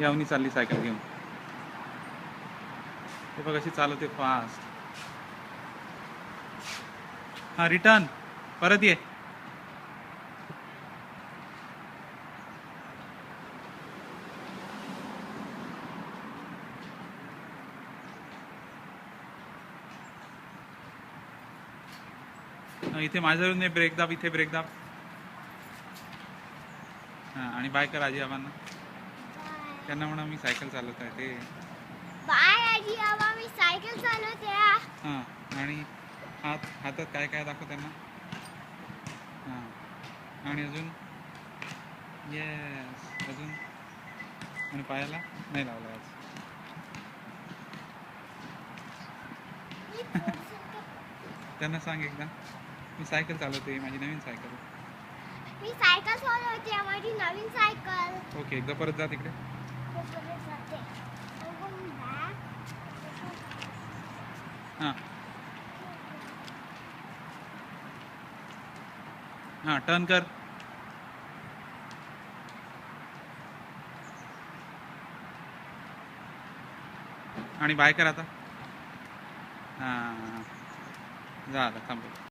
यावनी चालली सायकल घेऊन. ते बघ अशी चालवते फास्ट. हा रिटर्न परत ये. इथे माझ्यावरून ब्रेक दाब, इथे ब्रेक दाब. हां आणि बाय कर आजी आबांना. त्यांना म्हणा मी सायकल चालवत आहे ते. बाय आजी आबा, मी सायकल चालवते. हां आणि हातात काय काय दाखव त्यांना. हां आणि अजून येस अजून. आणि पायाला नाही लावला आज. त्यांना सांग एकदा मी सायकल चालवते, माझी नवीन सायकल. मी सायकल चालवते, माझी नवीन सायकल. ओके एकदा परत जा तिकडे. हां हां टर्न कर आणि बाय कर आता. हां जा आता थांब.